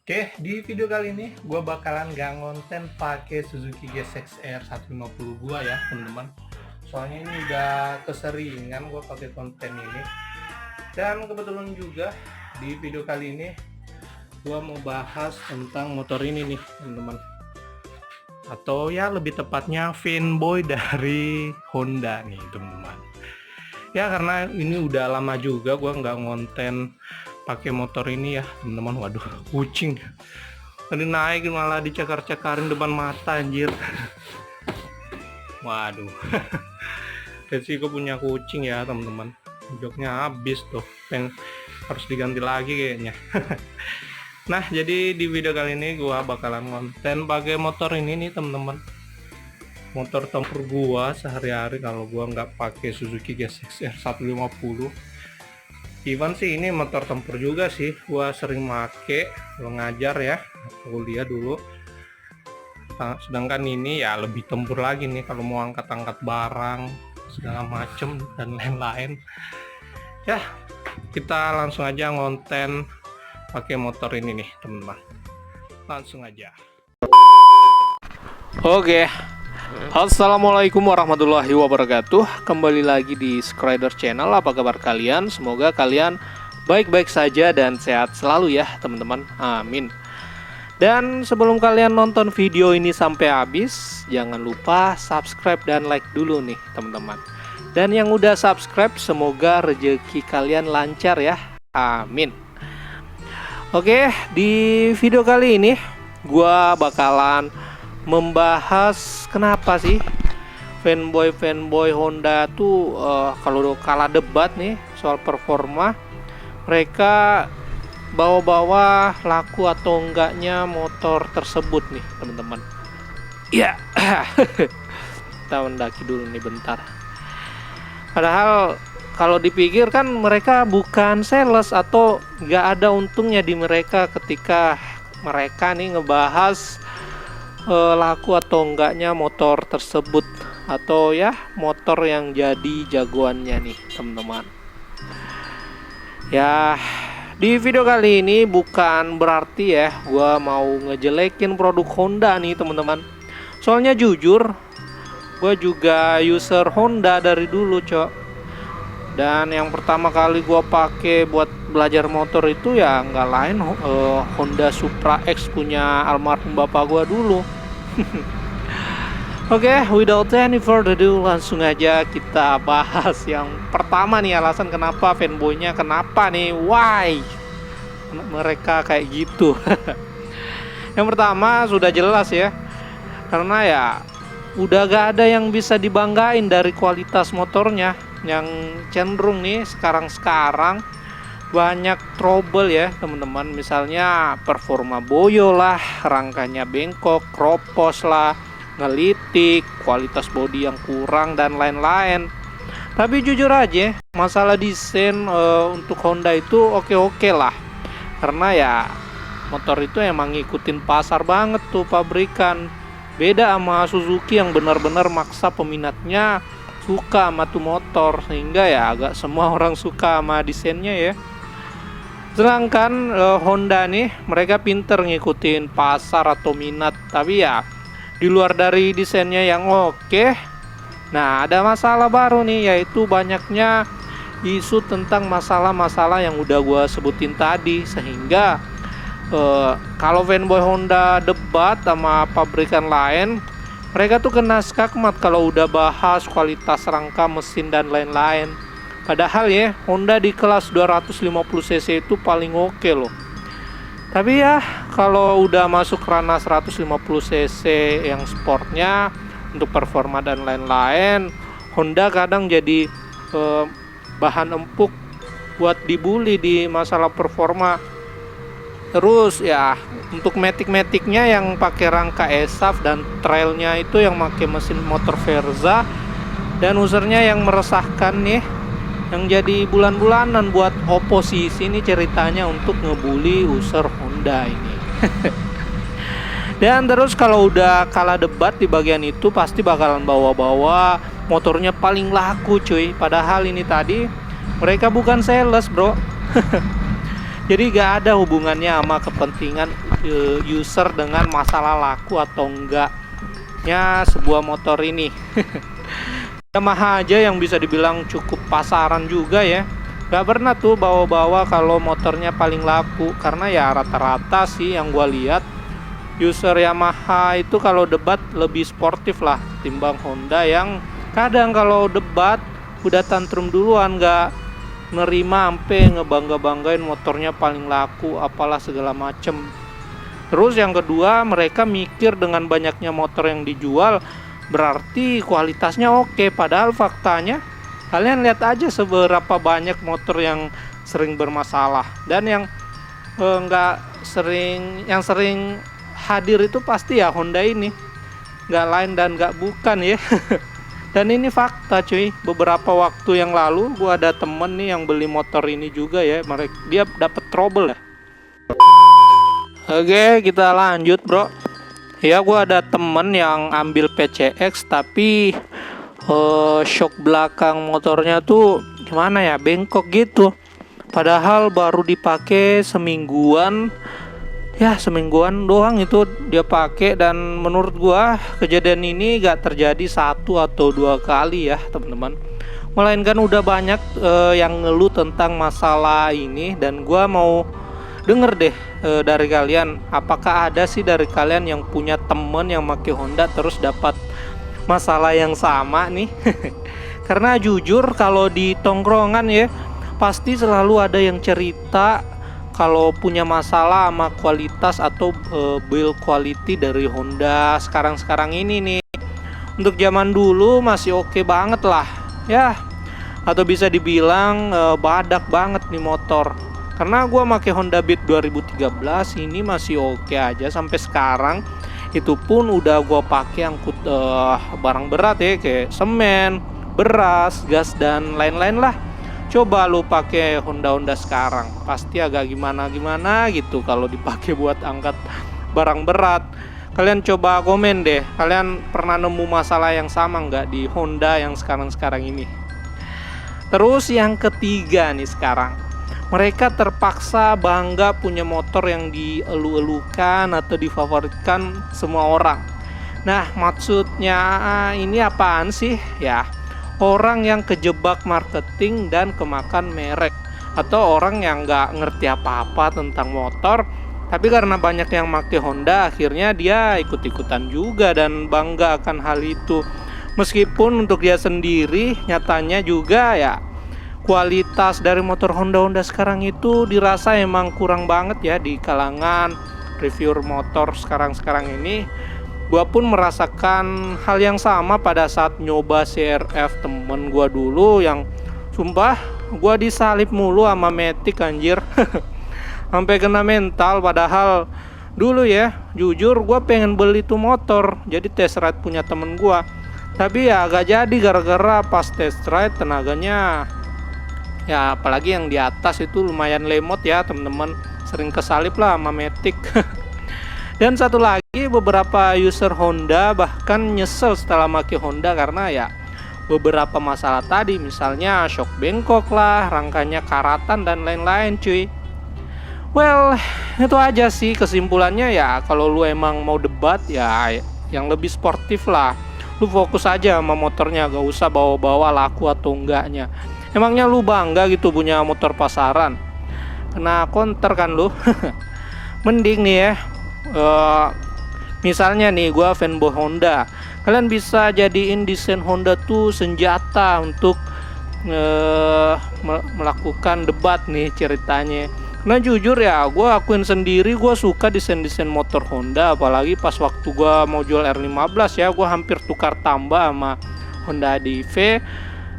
Oke, di video kali ini gue bakalan gak ngonten pakai Suzuki GSX-R 150 gue ya teman-teman. Soalnya ini udah keseringan gue pakai konten ini. Dan kebetulan juga di video kali ini gue mau bahas tentang motor ini nih teman-teman. Atau ya lebih tepatnya fanboy dari Honda nih teman-teman. Ya karena ini udah lama juga gue nggak ngonten pakai motor ini ya teman-teman. Waduh, kucing tadi naik malah dicakar-cakarin depan mata anjir. Waduh. Resiko punya kucing ya teman-teman, joknya habis tuh, harus diganti lagi kayaknya. Nah jadi di video kali ini gua bakalan konten pakai motor ini nih teman-teman, motor tempur gua sehari-hari kalau gua nggak pakai Suzuki GSX-R 150. Even sih ini motor tempur juga sih, gua sering make kalau ngajar ya, kuliah dulu. Sedangkan ini ya lebih tempur lagi nih kalau mau angkat-angkat barang segala macem dan lain-lain. Ya kita langsung aja ngonten pakai motor ini nih teman-teman, langsung aja. Oke. Assalamualaikum warahmatullahi wabarakatuh. Kembali lagi di Skrider Channel. Apa kabar kalian? Semoga kalian baik-baik saja dan sehat selalu ya teman-teman. Amin. Dan sebelum kalian nonton video ini sampai habis, jangan lupa subscribe dan like dulu nih teman-teman. Dan yang udah subscribe, semoga rezeki kalian lancar ya. Amin. Oke, di video kali ini gua bakalan membahas kenapa sih fanboy Honda tuh kalau kalah debat nih soal performa, mereka bawa-bawa laku atau enggaknya motor tersebut nih teman-teman. Ya, kita mendaki dulu nih bentar. Padahal kalau dipikir kan mereka bukan sales atau nggak ada untungnya di mereka ketika mereka nih ngebahas laku atau enggaknya motor tersebut, atau ya motor yang jadi jagoannya nih teman-teman. Ya di video kali ini bukan berarti ya gua mau ngejelekin produk Honda nih teman-teman. Soalnya jujur gua juga user Honda dari dulu cok. Dan yang pertama kali gua pakai buat belajar motor itu ya nggak lain Honda Supra X punya almarhum bapak gua dulu. Oke, without any further ado, langsung aja kita bahas yang pertama nih, alasan kenapa fanboynya, kenapa nih, why mereka kayak gitu. Yang pertama sudah jelas ya, karena ya udah gak ada yang bisa dibanggain dari kualitas motornya, yang cenderung nih sekarang banyak trouble ya teman-teman. Misalnya performa boyo lah, rangkanya bengkok, kropos lah, ngelitik, kualitas bodi yang kurang dan lain-lain. Tapi jujur aja masalah desain untuk Honda itu oke lah, karena ya motor itu emang ngikutin pasar banget tuh pabrikan. Beda sama Suzuki yang benar-benar maksa peminatnya suka sama tuh motor, sehingga ya agak semua orang suka sama desainnya ya. Sedangkan Honda nih mereka pinter ngikutin pasar atau minat, tapi ya di luar dari desainnya yang oke, nah ada masalah baru nih, yaitu banyaknya isu tentang masalah-masalah yang udah gua sebutin tadi, sehingga kalau fanboy Honda debat sama pabrikan lain, mereka tuh kena skakmat kalau udah bahas kualitas rangka, mesin dan lain-lain. Padahal ya Honda di kelas 250cc itu paling oke loh. Tapi ya kalau udah masuk ranah 150cc yang sportnya untuk performa dan lain-lain, Honda kadang jadi bahan empuk buat dibully di masalah performa. Terus ya untuk matic-maticnya yang pakai rangka ESAF dan trailnya itu yang pakai mesin motor Verza, dan usernya yang meresahkan nih, yang jadi bulan-bulanan buat oposisi nih ceritanya untuk ngebully user Honda ini. Dan terus kalau udah kalah debat di bagian itu pasti bakalan bawa-bawa motornya paling laku cuy. Padahal ini tadi mereka bukan sales bro. Jadi gak ada hubungannya sama kepentingan user dengan masalah laku atau enggaknya sebuah motor ini. Yamaha aja yang bisa dibilang cukup pasaran juga ya, gak pernah tuh bawa-bawa kalau motornya paling laku. Karena ya rata-rata sih yang gua lihat user Yamaha itu kalau debat lebih sportif lah timbang Honda, yang kadang kalau debat udah tantrum duluan, gak nerima ampe ngebangga-banggain motornya paling laku apalah segala macem. Terus yang kedua, mereka mikir dengan banyaknya motor yang dijual berarti kualitasnya oke, padahal faktanya kalian lihat aja seberapa banyak motor yang sering bermasalah. Dan yang yang sering hadir itu pasti ya Honda ini, nggak lain dan nggak bukan ya. Dan ini fakta cuy, beberapa waktu yang lalu gua ada temen nih yang beli motor ini juga ya, dia dapet trouble ya. Oke, kita lanjut bro. Ya, gua ada temen yang ambil PCX tapi shock belakang motornya tuh gimana ya, bengkok gitu. Padahal baru dipakai semingguan. Ya, semingguan doang itu dia pakai, dan menurut gua kejadian ini gak terjadi 1 atau 2 kali ya teman-teman, melainkan udah banyak yang ngeluh tentang masalah ini. Dan gua mau denger deh dari kalian, apakah ada sih dari kalian yang punya temen yang pakai Honda terus dapat masalah yang sama nih? Karena jujur kalau di tongkrongan ya pasti selalu ada yang cerita kalau punya masalah sama kualitas atau build quality dari Honda sekarang ini nih. Untuk zaman dulu masih oke banget lah ya, atau bisa dibilang badak banget nih motor. Karena gue pakai Honda Beat 2013 ini masih oke aja sampai sekarang. Itu pun udah gue pakai angkut barang berat ya, kayak semen, beras, gas dan lain-lain lah. Coba lu pakai Honda sekarang pasti agak gimana gitu kalau dipakai buat angkat barang berat. Kalian coba komen deh, kalian pernah nemu masalah yang sama nggak di Honda yang sekarang ini? Terus yang ketiga nih, sekarang mereka terpaksa bangga punya motor yang dielu-elukan atau difavoritkan semua orang. Nah, maksudnya ini apaan sih ya? Orang yang kejebak marketing dan kemakan merek, atau orang yang nggak ngerti apa-apa tentang motor, tapi karena banyak yang pakai Honda akhirnya dia ikut-ikutan juga dan bangga akan hal itu. Meskipun untuk dia sendiri nyatanya juga ya kualitas dari motor Honda sekarang itu dirasa emang kurang banget ya di kalangan reviewer motor sekarang ini. Gua pun merasakan hal yang sama pada saat nyoba CRF temen gua dulu, yang sumpah gua disalip mulu sama Matic anjir. Sampai kena mental, padahal dulu ya jujur gua pengen beli tuh motor jadi test ride punya temen gua. Tapi ya agak jadi gara-gara pas test ride tenaganya ya, apalagi yang di atas itu lumayan lemot ya teman-teman, sering kesalip lah sama Matic. Dan satu lagi, beberapa user Honda bahkan nyesel setelah pakai Honda karena ya beberapa masalah tadi, misalnya shock bengkok lah, rangkanya karatan dan lain-lain cuy. Well, itu aja sih kesimpulannya ya, kalau lu emang mau debat ya yang lebih sportif lah. Lu fokus aja sama motornya, gak usah bawa-bawa laku atau enggaknya. Emangnya lu bangga gitu punya motor pasaran? Kena counter kan lu. Mending nih ya, misalnya nih gue fanboy Honda, kalian bisa jadiin desain Honda tuh senjata untuk melakukan debat nih ceritanya. Nah jujur ya, gue akuin sendiri gue suka desain motor Honda, apalagi pas waktu gue mau jual R15 ya, gue hampir tukar tambah sama Honda DV.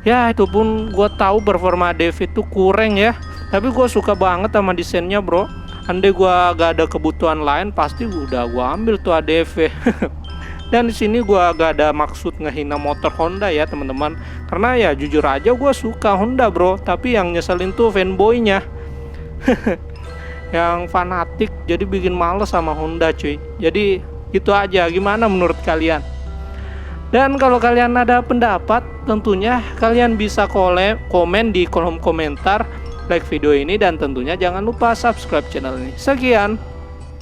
Ya itu pun gue tahu performa DV itu kurang ya, tapi gue suka banget sama desainnya bro. Andai gua gak ada kebutuhan lain pasti udah gua ambil tuh ADV. Dan di sini gua gak ada maksud ngehina motor Honda ya teman-teman, karena ya jujur aja gua suka Honda bro, tapi yang nyeselin tuh fanboynya. Yang fanatik jadi bikin males sama Honda cuy. Jadi itu aja, gimana menurut kalian? Dan kalau kalian ada pendapat tentunya kalian bisa komen di kolom komentar like video ini dan tentunya jangan lupa subscribe channel ini. Sekian.